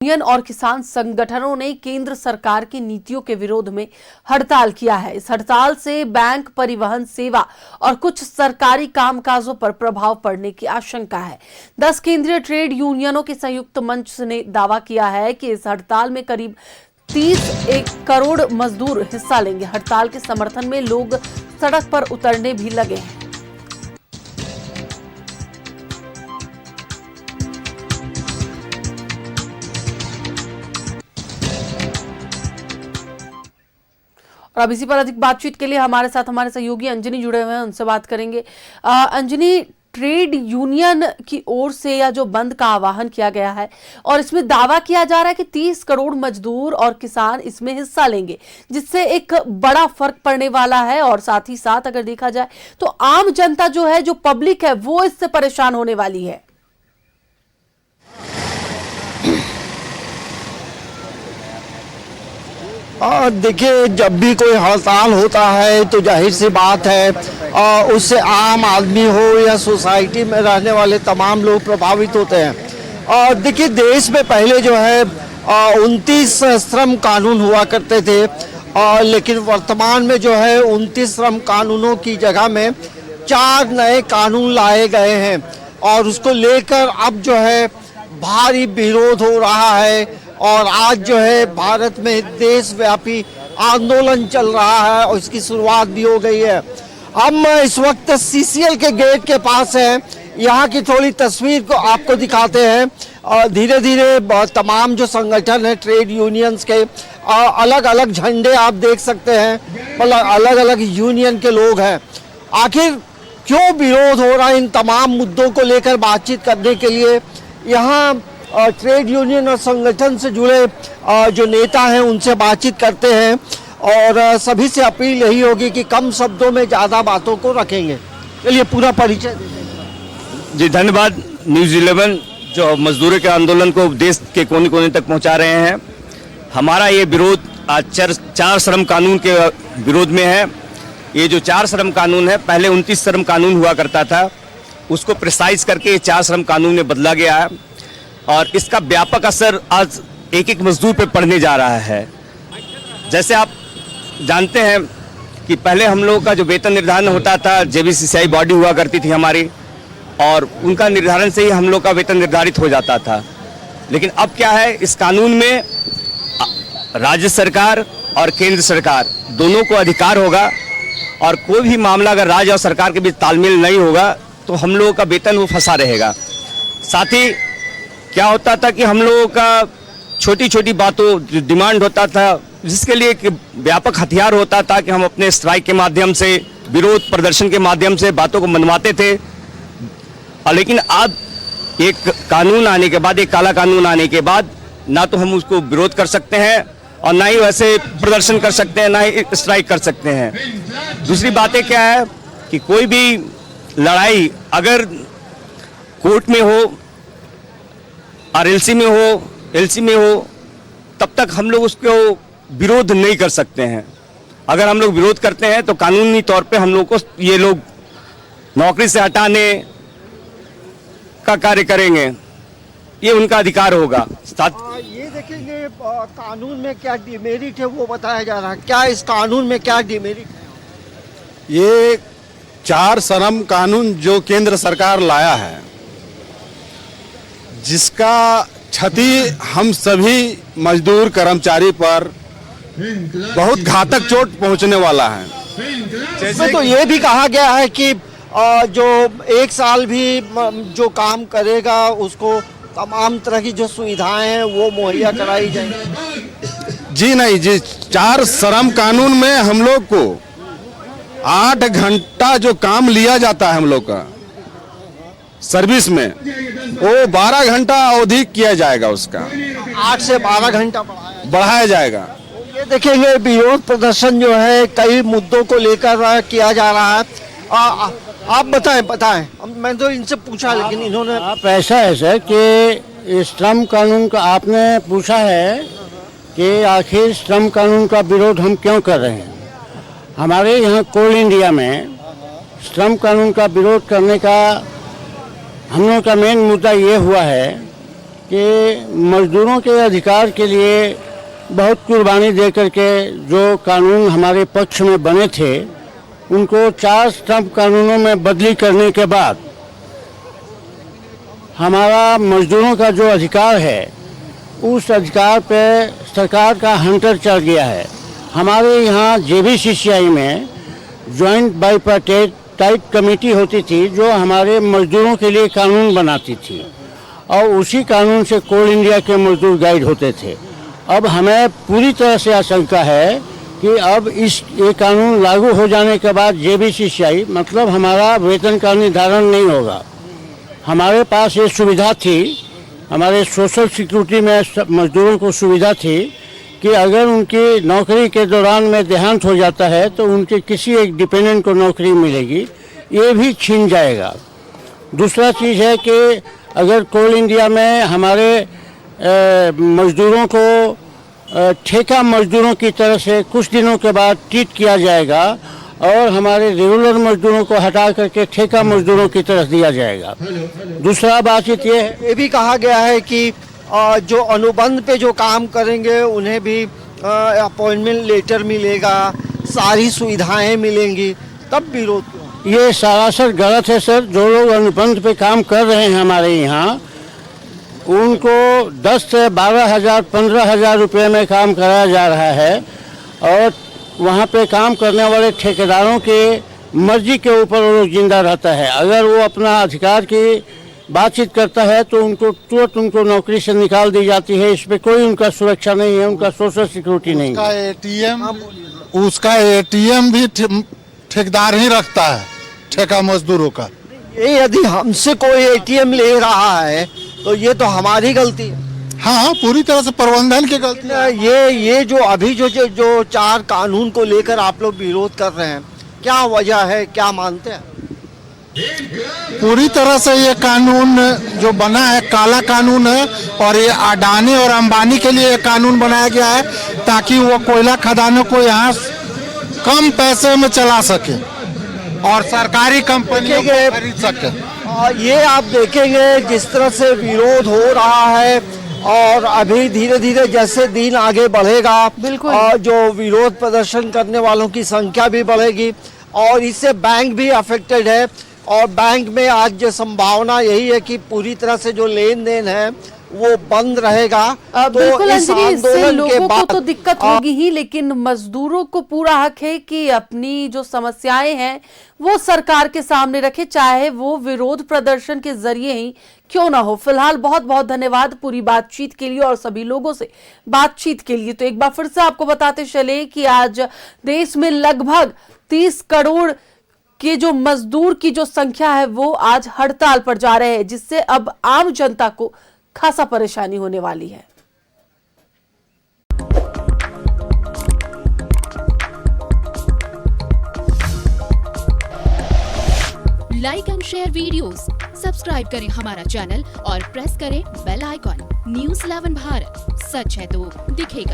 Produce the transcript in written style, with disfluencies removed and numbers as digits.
Union और किसान संगठनों ने केंद्र सरकार की नीतियों के विरोध में हड़ताल किया है। इस हड़ताल से बैंक, परिवहन सेवा और कुछ सरकारी कामकाजों पर प्रभाव पड़ने की आशंका है। 10 केंद्रीय ट्रेड यूनियनों के संयुक्त मंच ने दावा किया है कि इस हड़ताल में करीब 30 करोड़ मजदूर हिस्सा लेंगे। हड़ताल के समर्थन में लोग सड़क पर उतरने भी लगे हैं। और अब इसी पर अधिक बातचीत के लिए हमारे साथ हमारे सहयोगी अंजनी जुड़े हुए हैं, उनसे बात करेंगे। अंजनी, ट्रेड यूनियन की ओर से या जो बंद का आह्वान किया गया है और इसमें दावा किया जा रहा है कि 30 करोड़ मजदूर और किसान इसमें हिस्सा लेंगे, जिससे एक बड़ा फर्क पड़ने वाला है। और साथ ही साथ अगर देखा जाए तो आम जनता जो है, जो पब्लिक है, वो इससे परेशान होने वाली है। देखिए, जब भी कोई हड़ताल होता है तो जाहिर सी बात है उससे आम आदमी हो या सोसाइटी में रहने वाले तमाम लोग प्रभावित होते हैं। देखिए, देश में पहले जो है 29 श्रम कानून हुआ करते थे, लेकिन वर्तमान में जो है 29 श्रम कानूनों की जगह में 4 नए कानून लाए गए हैं और उसको लेकर अब जो है भारी विरोध हो रहा है। और आज जो है भारत में देशव्यापी आंदोलन चल रहा है और इसकी शुरुआत भी हो गई है। हम इस वक्त CCL के गेट के पास हैं। यहाँ की थोड़ी तस्वीर को आपको दिखाते हैं। और धीरे धीरे तमाम जो संगठन है ट्रेड यूनियंस के अलग अलग झंडे आप देख सकते हैं, मतलब अलग अलग यूनियन के लोग हैं। आखिर क्यों विरोध हो रहा है, इन तमाम मुद्दों को लेकर बातचीत करने के लिए यहाँ ट्रेड यूनियन और संगठन से जुड़े जो नेता हैं उनसे बातचीत करते हैं और सभी से अपील यही होगी कि कम शब्दों में ज़्यादा बातों को रखेंगे। चलिए पूरा परिचय जी। धन्यवाद न्यूज़ 11 जो मजदूरों के आंदोलन को देश के कोने कोने तक पहुंचा रहे हैं। हमारा ये विरोध आज 4 श्रम कानून के विरोध में है। ये जो 4 श्रम कानून है, पहले 29 श्रम कानून हुआ करता था, उसको प्रिसाइज करके ये 4 श्रम कानून में बदला गया है और इसका व्यापक असर आज एक एक मजदूर पे पड़ने जा रहा है। जैसे आप जानते हैं कि पहले हम लोगों का जो वेतन निर्धारण होता था, JBCCI बॉडी हुआ करती थी हमारी, और उनका निर्धारण से ही हम लोग का वेतन निर्धारित हो जाता था। लेकिन अब क्या है, इस कानून में राज्य सरकार और केंद्र सरकार दोनों को अधिकार होगा और कोई भी मामला अगर राज्य और सरकार के बीच तालमेल नहीं होगा तो हम लोगों का वेतन वो फंसा रहेगा। साथ ही क्या होता था कि हम लोगों का छोटी छोटी बातों जो डिमांड होता था, जिसके लिए एक व्यापक हथियार होता था कि हम अपने स्ट्राइक के माध्यम से, विरोध प्रदर्शन के माध्यम से बातों को मनवाते थे। लेकिन अब एक कानून आने के बाद, एक काला कानून आने के बाद, ना तो हम उसको विरोध कर सकते हैं और ना ही वैसे प्रदर्शन कर सकते हैं, ना ही स्ट्राइक कर सकते हैं। दूसरी बातें क्या है कि कोई भी लड़ाई अगर कोर्ट में हो, RLC में हो, LC में हो, तब तक हम लोग उसको विरोध नहीं कर सकते हैं। अगर हम लोग विरोध करते हैं तो कानूनी तौर पे हम लोग को ये लोग नौकरी से हटाने का कार्य करेंगे, ये उनका अधिकार होगा। ये देखेंगे कानून में क्या डिमेरिट है वो बताया जा रहा है। क्या इस कानून में क्या डिमेरिट है? ये 4 श्रम कानून जो केंद्र सरकार लाया है, जिसका क्षति हम सभी मजदूर कर्मचारी पर बहुत घातक चोट पहुंचने वाला है। जैसे तो ये भी कहा गया है कि जो 1 साल भी जो काम करेगा उसको तमाम तरह की जो सुविधाएं हैं वो मुहैया कराई जाएंगी। जी नहीं जी, 4 श्रम कानून में हम लोग को 8 घंटा जो काम लिया जाता है हम लोग का सर्विस में, वो 12 घंटा अवधि किया जाएगा, उसका 8 से 12 घंटा बढ़ाया जाएगा। ये देखेंगे विरोध प्रदर्शन जो है कई मुद्दों को लेकर किया जा रहा है। आप बताएं। मैं तो इनसे पूछा लेकिन इन्होंने आप ऐसा है सर कि श्रम कानून का आपने पूछा है कि आखिर श्रम कानून का विरोध हम क्यों कर रहे हैं। हमारे यहाँ कोल इंडिया में श्रम कानून का विरोध करने का हम लोगों का मेन मुद्दा ये हुआ है कि मजदूरों के अधिकार के लिए बहुत कुर्बानी दे करके जो कानून हमारे पक्ष में बने थे उनको 4 श्रम कानूनों में बदली करने के बाद हमारा मजदूरों का जो अधिकार है उस अधिकार पे सरकार का हंटर चल गया है। हमारे यहाँ JBCCI में जॉइंट बाईपार्टाइट कमेटी होती थी जो हमारे मजदूरों के लिए कानून बनाती थी और उसी कानून से कोल इंडिया के मजदूर गाइड होते थे। अब हमें पूरी तरह से आशंका है कि अब ये कानून लागू हो जाने के बाद JBCCI मतलब हमारा वेतन का निर्धारण नहीं होगा। हमारे पास ये सुविधा थी, हमारे सोशल सिक्योरिटी में मजदूरों को सुविधा थी कि अगर उनकी नौकरी के दौरान में देहांत हो जाता है तो उनके किसी एक डिपेंडेंट को नौकरी मिलेगी, ये भी छीन जाएगा। दूसरा चीज़ है कि अगर कोल इंडिया में हमारे मजदूरों को ठेका मजदूरों की तरह से कुछ दिनों के बाद ट्रीट किया जाएगा और हमारे रेगुलर मजदूरों को हटा करके ठेका मजदूरों की तरफ दिया जाएगा। दूसरा बातचीत ये भी कहा गया है कि जो अनुबंध पे जो काम करेंगे उन्हें भी अपॉइंटमेंट लेटर मिलेगा, सारी सुविधाएं मिलेंगी, तब विरोध क्यों? ये सरासर गलत है सर। जो लोग अनुबंध पे काम कर रहे हैं हमारे यहाँ उनको 10 से 12,000 15,000 रुपये में काम कराया जा रहा है और वहाँ पे काम करने वाले ठेकेदारों के मर्जी के ऊपर वो लोग जिंदा रहता है। अगर वो अपना अधिकार की बातचीत करता है तो उनको तुरंत उनको नौकरी से निकाल दी जाती है। इस पे कोई उनका सुरक्षा नहीं है, उनका सोशल सिक्योरिटी नहीं है। उसका ATM भी ठेकेदार ही रखता है, ठेका मजदूरों का। ये यदि हमसे कोई ATM ले रहा है तो ये तो हमारी गलती है। हाँ, पूरी तरह से प्रबंधन की गलती है। ये जो अभी जो 4 कानून को लेकर आप लोग विरोध कर रहे हैं, क्या वजह है, क्या मानते हैं? पूरी तरह से ये कानून जो बना है काला कानून है और ये अडानी और अंबानी के लिए कानून बनाया गया है ताकि वो कोयला खदानों को यहाँ कम पैसे में चला सके और सरकारी कंपनियों को खरीद सके। ये आप देखेंगे जिस तरह से विरोध हो रहा है और अभी धीरे धीरे जैसे दिन आगे बढ़ेगा बिल्कुल और जो विरोध प्रदर्शन करने वालों की संख्या भी बढ़ेगी और इससे बैंक भी अफेक्टेड है और बैंक में आज जो संभावना यही है कि पूरी तरह से जो लेन देन है वो बंद रहेगा। बिल्कुल अंजलि, इससे लोगों को तो दिक्कत होगी ही, लेकिन मजदूरों को पूरा हक है कि अपनी जो समस्याएं हैं वो सरकार के सामने रखे, चाहे वो विरोध प्रदर्शन के जरिए ही क्यों ना हो। फिलहाल बहुत बहुत धन्यवाद पूरी बातचीत के लिए और सभी लोगों से बातचीत के लिए। तो एक बार फिर से आपको बताते चले कि आज देश में लगभग 30 करोड़ के जो मजदूर की जो संख्या है वो आज हड़ताल पर जा रहे हैं, जिससे अब आम जनता को खासा परेशानी होने वाली है। Like and share videos, subscribe करें हमारा चैनल और प्रेस करें बेल आइकॉन। न्यूज़ 11 भारत, सच है तो दिखेगा।